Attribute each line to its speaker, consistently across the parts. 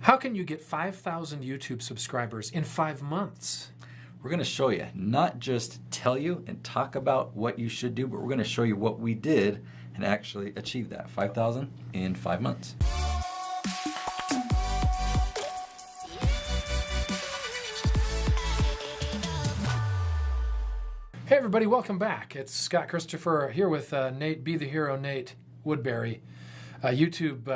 Speaker 1: How can you get 5,000 YouTube subscribers in 5 months?
Speaker 2: We're going to show you, not just tell you and talk about what you should do, but we're going to show you what we did and actually achieve that 5,000 in 5 months.
Speaker 1: Hey everybody, welcome back. It's Scott Christopher here with Nate, Be the Hero, Nate Woodbury. YouTube,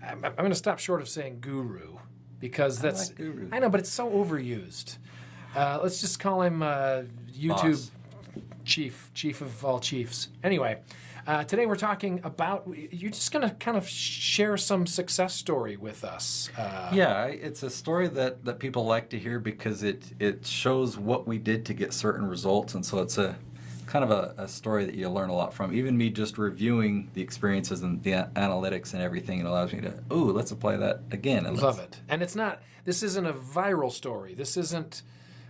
Speaker 1: I'm going to stop short of saying guru because that's,
Speaker 2: like guru.
Speaker 1: I know, but it's so overused. Let's just call him YouTube
Speaker 2: Boss.
Speaker 1: chief of all chiefs. Anyway, today we're talking about, you're just going to kind of share some success story with us.
Speaker 2: Yeah, it's a story that people like to hear because it shows what we did to get certain results, and so it's a kind of a story that you learn a lot from. Even me just reviewing the experiences and the analytics and everything, it allows me to, let's apply that again. And
Speaker 1: Love it. And this isn't a viral story. This isn't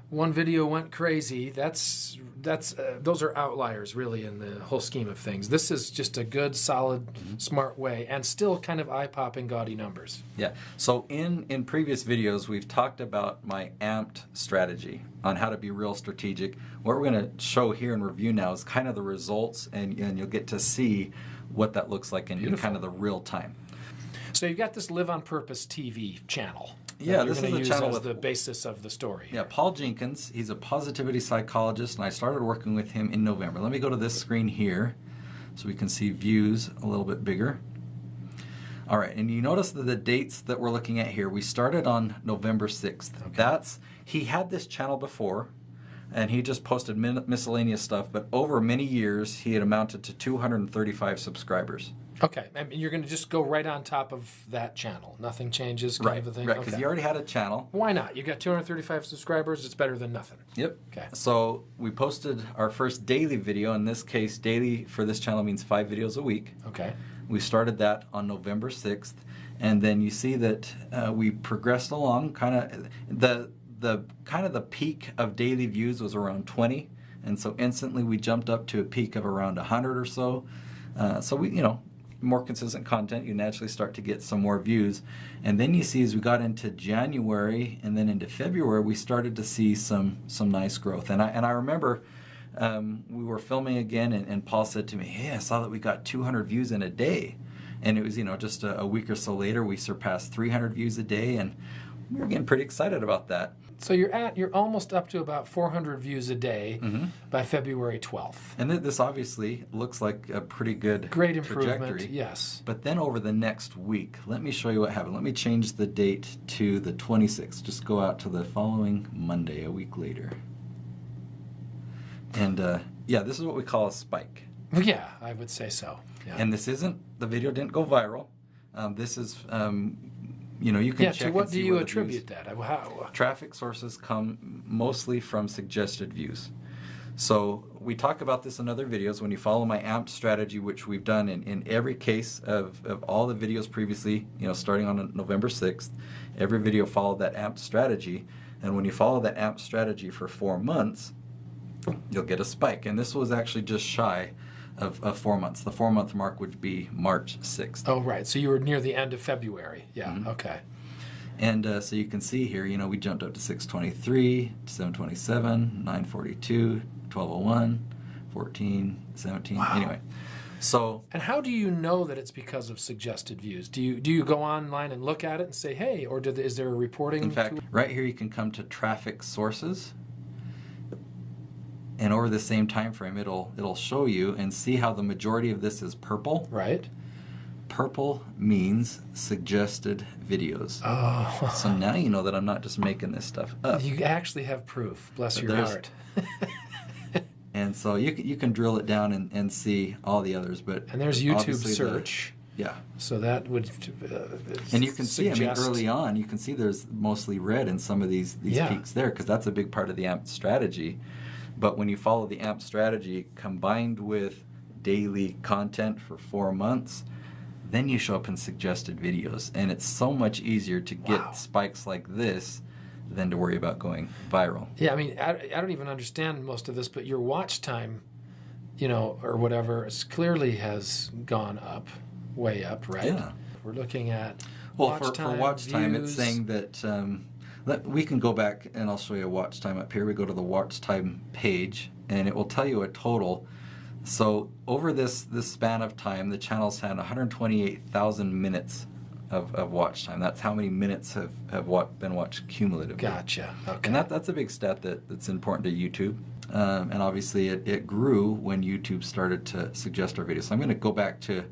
Speaker 1: one video went crazy. Those are outliers really in the whole scheme of things. This is just a good, solid, smart way, and still kind of eye-popping, gaudy numbers.
Speaker 2: Yeah. So in previous videos, we've talked about my amped strategy on how to be real strategic. What we're going to show here and review now is kind of the results, and you'll get to see what that looks like in kind of the real time.
Speaker 1: So you've got this Live on Purpose TV channel.
Speaker 2: Yeah,
Speaker 1: this
Speaker 2: this is
Speaker 1: a
Speaker 2: a channel
Speaker 1: as
Speaker 2: with
Speaker 1: the basis of the story.
Speaker 2: Yeah, Paul Jenkins. He's a positivity psychologist, and I started working with him in November. Let me go to this screen here so we can see views a little bit bigger. All right, and you notice that the dates that we're looking at here, we started on November 6th. Okay. He had this channel before, and he just posted miscellaneous stuff, but over many years, he had amounted to 235 subscribers.
Speaker 1: Okay, and you're going to just go right on top of that channel. Nothing changes, kind of a thing?
Speaker 2: Right, because you already had a channel.
Speaker 1: Why not? You got 235 subscribers. It's better than nothing.
Speaker 2: Yep.
Speaker 1: Okay.
Speaker 2: So we posted our first daily video. In this case, daily for this channel means 5 videos a week.
Speaker 1: Okay.
Speaker 2: We started that on November 6th, and then you see that we progressed along. Kind of the peak of daily views was around 20, and so instantly we jumped up to a peak of around 100 or so. So we, more consistent content, you naturally start to get some more views. And then you see as we got into January and then into February, we started to see some nice growth. And I remember we were filming again, and Paul said to me, hey, I saw that we got 200 views in a day. And it was, just a week or so later, we surpassed 300 views a day, and we were getting pretty excited about that.
Speaker 1: So you're almost up to about 400 views a day by February 12th.
Speaker 2: And this obviously looks like a pretty good
Speaker 1: Great improvement,
Speaker 2: trajectory.
Speaker 1: yes.
Speaker 2: But then over the next week, let me show you what happened. Let me change the date to the 26th. Just go out to the following Monday, a week later. And this is what we call a spike.
Speaker 1: Yeah, I would say so. Yeah.
Speaker 2: And the video didn't go viral. This is... you can check
Speaker 1: to what
Speaker 2: and see
Speaker 1: do you
Speaker 2: where the
Speaker 1: attribute
Speaker 2: views.
Speaker 1: that? How?
Speaker 2: Traffic sources come mostly from suggested views. So we talk about this in other videos. When you follow my AMP strategy, which we've done in every case of all the videos previously, starting on November 6th, every video followed that AMP strategy. And when you follow that AMP strategy for 4 months, you'll get a spike. And this was actually just shy of 4 months. The 4-month mark would be March 6th.
Speaker 1: Oh, right. So you were near the end of February. Yeah, okay.
Speaker 2: And so you can see here, we jumped up to 623, 727, 942, 1201, 14, 17.
Speaker 1: Wow.
Speaker 2: Anyway, so...
Speaker 1: And how do you know that it's because of suggested views? Do you go online and look at it and say, hey, or is there a reporting?
Speaker 2: In fact, right here you can come to traffic sources. And over the same time frame, it'll show you and see how the majority of this is purple.
Speaker 1: Right.
Speaker 2: Purple means suggested videos.
Speaker 1: Oh.
Speaker 2: So now you know that I'm not just making this stuff up.
Speaker 1: You actually have proof. Bless your heart.
Speaker 2: And so you can drill it down and see all the others.
Speaker 1: And there's YouTube search.
Speaker 2: Yeah.
Speaker 1: So that would
Speaker 2: and you can see,
Speaker 1: suggest...
Speaker 2: early on, you can see there's mostly red in some of these peaks there, because that's a big part of the AMP strategy. But when you follow the AMP strategy combined with daily content for 4 months, then you show up in suggested videos. And it's so much easier to get spikes like this than to worry about going viral.
Speaker 1: Yeah, I mean, I don't even understand most of this, but your watch time, or whatever, clearly has gone up, way up, right?
Speaker 2: Yeah.
Speaker 1: We're looking at
Speaker 2: Well,
Speaker 1: watch
Speaker 2: for
Speaker 1: time,
Speaker 2: watch time, it's
Speaker 1: views?
Speaker 2: saying that we can go back and I'll show you a watch time up here. We go to the watch time page, and it will tell you a total. So over this span of time, the channel's had 128,000 minutes of watch time. That's how many minutes have been watched cumulatively.
Speaker 1: Gotcha. Okay.
Speaker 2: And that's a big stat that's important to YouTube. And obviously it grew when YouTube started to suggest our videos. So I'm going to go back to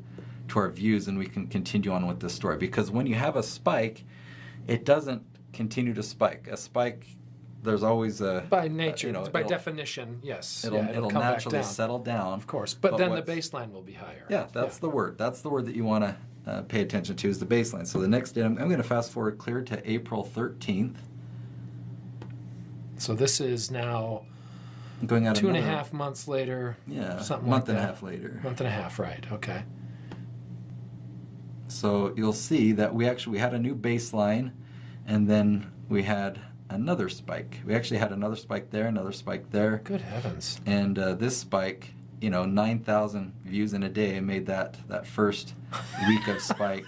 Speaker 2: our views, and we can continue on with this story. Because when you have a spike, it doesn't continue to spike. A spike, there's always a...
Speaker 1: By nature, by
Speaker 2: it'll-
Speaker 1: definition, yes.
Speaker 2: It'll
Speaker 1: come back
Speaker 2: naturally
Speaker 1: down.
Speaker 2: settle down.
Speaker 1: Of course. But then the
Speaker 2: what's-
Speaker 1: baseline will be higher.
Speaker 2: Yeah, that's the word. That's the word that you want to pay attention to, is the baseline. So the next day, I'm going to fast forward clear to April 13th.
Speaker 1: So this is now
Speaker 2: Going out
Speaker 1: 2.5 months later.
Speaker 2: Yeah,
Speaker 1: something
Speaker 2: month
Speaker 1: like
Speaker 2: and a
Speaker 1: that.
Speaker 2: half later.
Speaker 1: Month and a half, right? Okay.
Speaker 2: So you'll see that we had a new baseline, and then we had another spike. We actually had another spike there, another spike there.
Speaker 1: Good heavens.
Speaker 2: And this spike, 9,000 views in a day made that first week of spike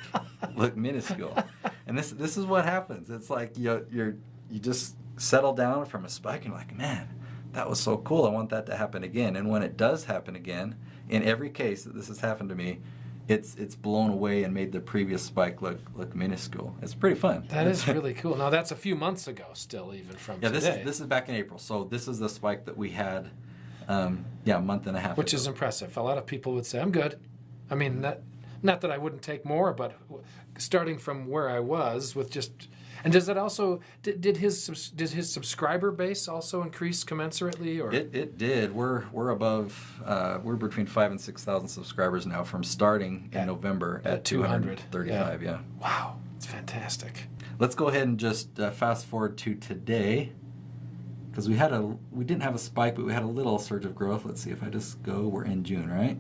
Speaker 2: look minuscule. And this is what happens. It's like you just settle down from a spike and you're like, man, that was so cool. I want that to happen again. And when it does happen again, in every case that this has happened to me, it's blown away and made the previous spike look minuscule. It's pretty fun.
Speaker 1: That is really cool. Now that's a few months ago still, even from today.
Speaker 2: This is back in April. So this is the spike that we had a month and a half
Speaker 1: Which
Speaker 2: ago.
Speaker 1: is impressive. A lot of people would say, I'm good. I mean, not that I wouldn't take more, but starting from where I was with just... And does that also... Did his subscriber base also increase commensurately? Or
Speaker 2: It did. We're above... we're between 5,000 and 6,000 subscribers now from starting in November at 235. Yeah.
Speaker 1: Wow. It's fantastic.
Speaker 2: Let's go ahead and just fast forward to today, because we didn't have a spike, but we had a little surge of growth. Let's see if I just go. We're in June, right?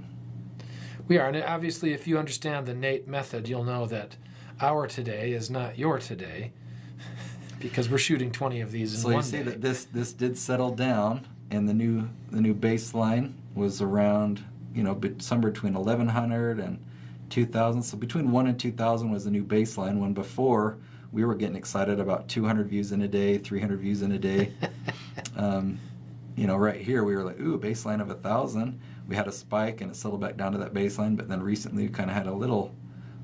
Speaker 1: We are. And obviously, if you understand the Nate method, you'll know that our today is not your today, because we're shooting 20 of these in
Speaker 2: So
Speaker 1: one
Speaker 2: you see
Speaker 1: day.
Speaker 2: that this did settle down, and the new baseline was around somewhere between 1,100 and 2,000. So between 1 and 2,000 was the new baseline. When before we were getting excited about 200 views in a day, 300 views in a day. Right here we were like, ooh, baseline of 1,000. We had a spike and it settled back down to that baseline, but then recently we kind of had a little,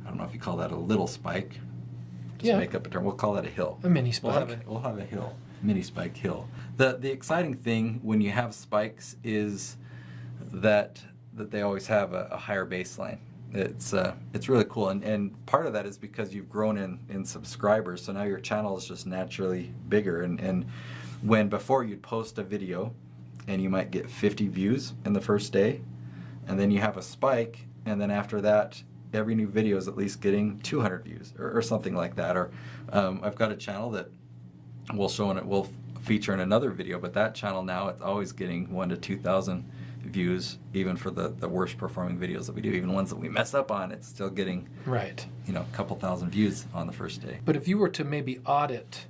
Speaker 2: I don't know if you call that a little spike. Just make up a term. We'll call that a hill.
Speaker 1: A mini spike.
Speaker 2: We'll have a hill. Mini spike hill. The exciting thing when you have spikes is that they always have a higher baseline. It's really cool, and part of that is because you've grown in subscribers, so now your channel is just naturally bigger. And when before you'd post a video and you might get 50 views in the first day, and then you have a spike, and then after that every new video is at least getting 200 views or something like that. Or I've got a channel that we'll feature in another video, but that channel now, it's always getting 1,000 to 2,000 views, even for the worst performing videos that we do. Even ones that we mess up on, it's still getting
Speaker 1: right.
Speaker 2: A couple thousand views on the first day.
Speaker 1: But if you were to maybe audit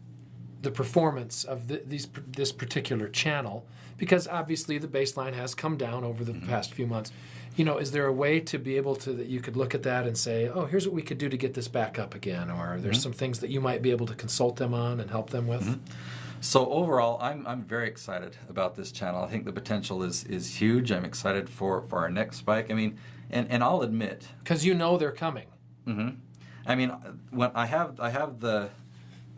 Speaker 1: the performance of this particular channel, because obviously the baseline has come down over the past few months, is there a way to be able to, that you could look at that and say, oh, here's what we could do to get this back up again, or there's some things that you might be able to consult them on and help them with?
Speaker 2: So overall, I'm very excited about this channel. I think the potential is huge. I'm excited for our next spike. I mean, and I'll admit,
Speaker 1: because they're coming.
Speaker 2: I mean, when I have the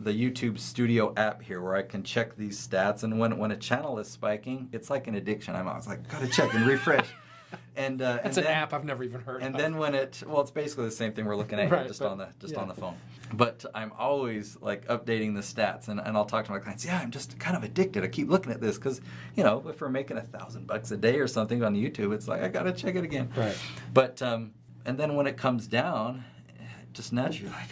Speaker 2: YouTube Studio app here where I can check these stats, and when a channel is spiking, it's like an addiction. I'm always like, gotta check and refresh. And
Speaker 1: that's an app I've never even heard of.
Speaker 2: And then when it's basically the same thing we're looking at here, on the phone. But I'm always like updating the stats, and I'll talk to my clients. Yeah, I'm just kind of addicted. I keep looking at this because if we're making $1,000 a day or something on YouTube, it's like I gotta check it again.
Speaker 1: Right.
Speaker 2: But and then when it comes down, just naturally like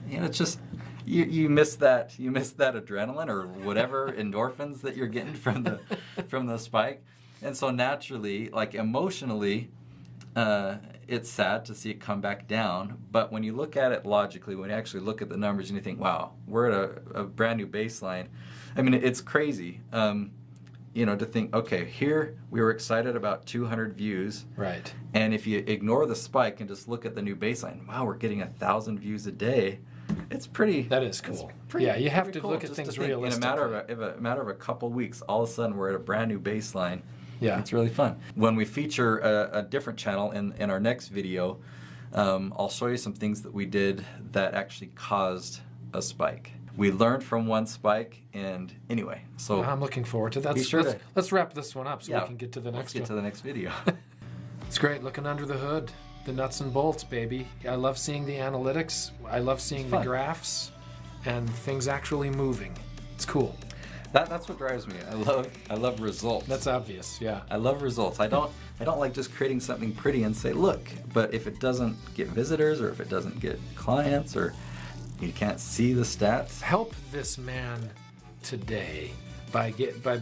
Speaker 2: it's just you miss that adrenaline or whatever endorphins that you're getting from the spike. And so naturally, like emotionally, it's sad to see it come back down. But when you look at it logically, when you actually look at the numbers and you think, wow, we're at a brand new baseline. I mean, it's crazy, to think, okay, here we were excited about 200 views.
Speaker 1: Right.
Speaker 2: And if you ignore the spike and just look at the new baseline, wow, we're getting 1,000 views a day. It's pretty.
Speaker 1: That is cool. Yeah, you have to
Speaker 2: cool
Speaker 1: look at
Speaker 2: just
Speaker 1: things
Speaker 2: to think
Speaker 1: realistically.
Speaker 2: In a matter of a couple weeks, all of a sudden we're at a brand new baseline.
Speaker 1: Yeah.
Speaker 2: It's really fun. When we feature a different channel in our next video, I'll show you some things that we did that actually caused a spike. We learned from one spike, and anyway, so
Speaker 1: I'm looking forward to that. Let's wrap this one up so we can get to the next one.
Speaker 2: Let's get to the next video.
Speaker 1: It's great looking under the hood, the nuts and bolts, baby. I love seeing the analytics. I love seeing the graphs and things actually moving. It's cool.
Speaker 2: That's what drives me. I love results.
Speaker 1: That's obvious, yeah.
Speaker 2: I love results. I don't like just creating something pretty and say, look, but if it doesn't get visitors or if it doesn't get clients or you can't see the stats.
Speaker 1: Help this man today by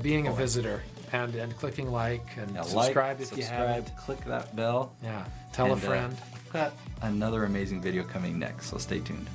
Speaker 1: being a visitor and clicking like and subscribe if you haven't.
Speaker 2: Click that bell.
Speaker 1: Yeah. Tell a friend.
Speaker 2: We've got another amazing video coming next, so stay tuned.